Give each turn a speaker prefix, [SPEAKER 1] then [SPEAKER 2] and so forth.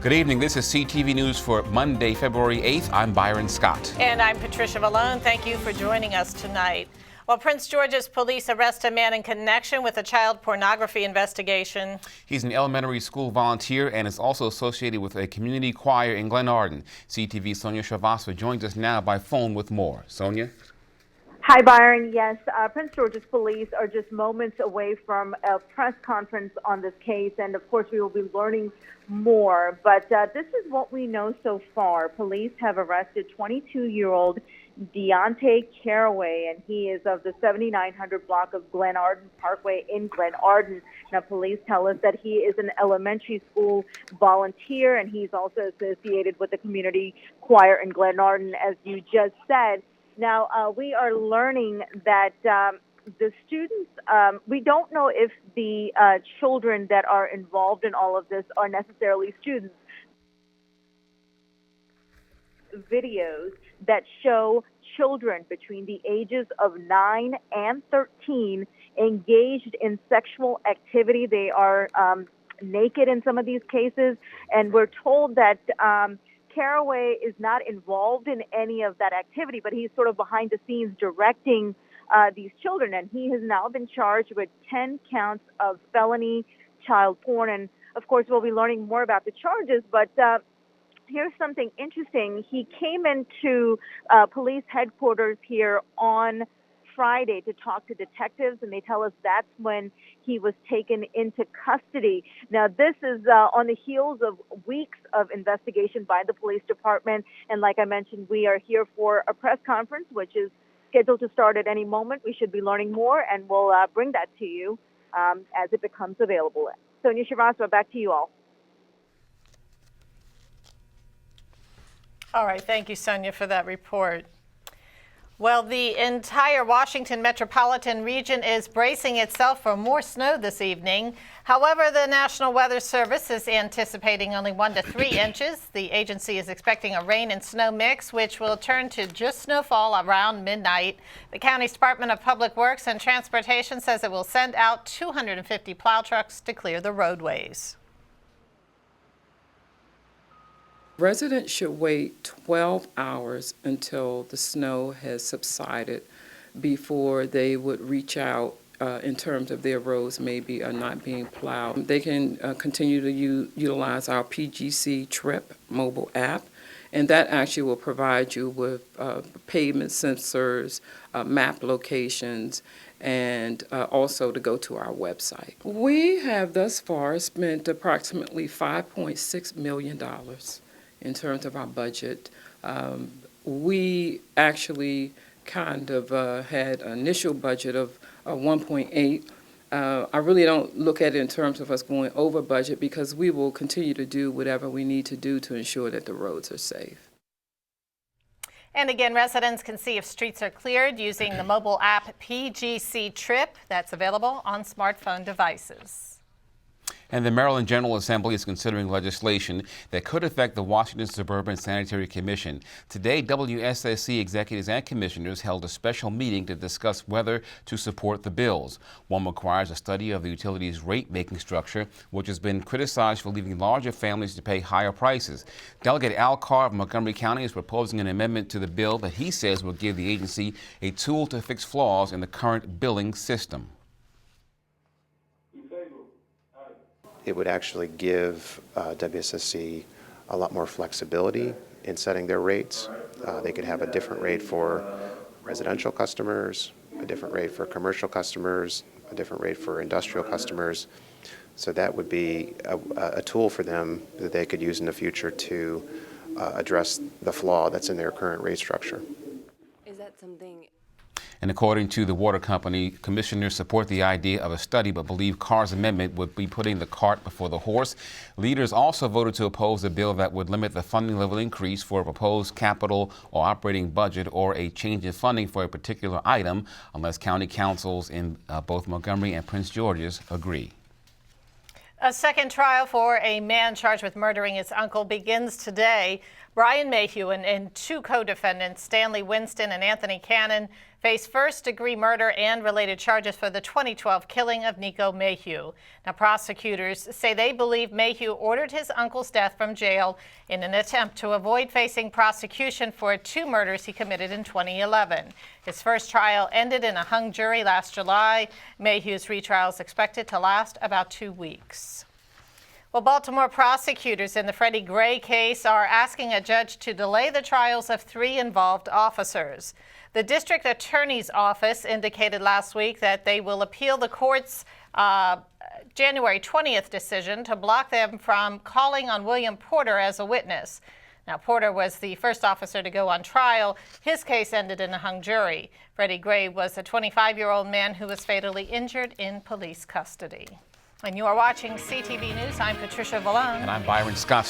[SPEAKER 1] Good evening. This is CTV News for Monday, February 8th. I'm Byron Scott.
[SPEAKER 2] And I'm Patricia Malone. Thank you for joining us tonight. Well, Prince George's police arrest a man in connection with a child pornography investigation.
[SPEAKER 1] He's an elementary school volunteer and is also associated with a community choir in Glenarden. CTV's Sonia Shavasva joins us now by phone with more. Sonia?
[SPEAKER 3] Hi, Byron. Yes, Prince George's police are just moments away from a press conference on this case, and of course we will be learning more. But this is what we know so far. Police have arrested 22-year-old Deontay Caraway, and he is of the 7900 block of Glenarden Parkway in Glenarden. Now, police tell us that he is an elementary school volunteer, and he's also associated with the community choir in Glenarden, as you just said. Now, we are learning that the students, we don't know if the children that are involved in all of this are necessarily students. Videos that show children between the ages of 9 and 13 engaged in sexual activity. They are naked in some of these cases, and we're told that Caraway is not involved in any of that activity, but he's sort of behind the scenes directing these children, and he has now been charged with 10 counts of felony child porn. And of course, we'll be learning more about the charges, but here's something interesting. He came into police headquarters here on Friday to talk to detectives, and they tell us that's when he was taken into custody. Now, this is on the heels of weeks of investigation by the police department, and like I mentioned, we are here for a press conference, which is scheduled to start at any moment. We should be learning more, and we'll bring that to you as it becomes available. Sonia Shavasva, back to you all.
[SPEAKER 2] All right, thank you, Sonia, for that report. Well, the entire Washington metropolitan region is bracing itself for more snow this evening. However, the National Weather Service is anticipating only 1 to 3 inches. The agency is expecting a rain and snow mix, which will turn to just snowfall around midnight. The county's Department of Public Works and Transportation says it will send out 250 plow trucks to clear the roadways.
[SPEAKER 4] Residents should wait 12 hours until the snow has subsided before they would reach out in terms of their roads maybe are not being plowed. They can continue to utilize our PGC Trip mobile app, and that actually will provide you with pavement sensors, map locations, and also to go to our website. We have thus far spent approximately $5.6 million in terms of our budget. We actually kind of had an initial budget of 1.8. I really don't look at it in terms of us going over budget because we will continue to do whatever we need to do to ensure that the roads are safe.
[SPEAKER 2] And again, residents can see if streets are cleared using the mobile app PGC Trip that's available on smartphone devices.
[SPEAKER 1] And the Maryland General Assembly is considering legislation that could affect the Washington Suburban Sanitary Commission. Today, WSSC executives and commissioners held a special meeting to discuss whether to support the bills. One requires a study of the utility's rate-making structure, which has been criticized for leaving larger families to pay higher prices. Delegate Al Carr of Montgomery County is proposing an amendment to the bill that he says will give the agency a tool to fix flaws in the current billing system.
[SPEAKER 5] It would actually give WSSC a lot more flexibility in setting their rates. They could have a different rate for residential customers, a different rate for commercial customers, a different rate for industrial customers. So that would be a tool for them that they could use in the future to address the flaw that's in their current rate structure.
[SPEAKER 6] Is that something?
[SPEAKER 1] And according to the water company, commissioners support the idea of a study but believe Carr's amendment would be putting the cart before the horse. Leaders also voted to oppose a bill that would limit the funding level increase for a proposed capital or operating budget or a change in funding for a particular item unless county councils in both Montgomery and Prince George's agree.
[SPEAKER 2] A second trial for a man charged with murdering his uncle begins today. Brian Mayhew and two co-defendants, Stanley Winston and Anthony Cannon, face first-degree murder and related charges for the 2012 killing of Nico Mayhew. Now, prosecutors say they believe Mayhew ordered his uncle's death from jail in an attempt to avoid facing prosecution for 2 murders he committed in 2011. His first trial ended in a hung jury last July. Mayhew's retrial is expected to last about 2 weeks. Well, Baltimore prosecutors in the Freddie Gray case are asking a judge to delay the trials of 3 involved officers. The district attorney's office indicated last week that they will appeal the court's January 20th decision to block them from calling on William Porter as a witness. Now, Porter was the first officer to go on trial. His case ended in a hung jury. Freddie Gray was a 25-year-old man who was fatally injured in police custody. And you are watching CTV News. I'm Patricia Vallone.
[SPEAKER 1] And I'm Byron Scott.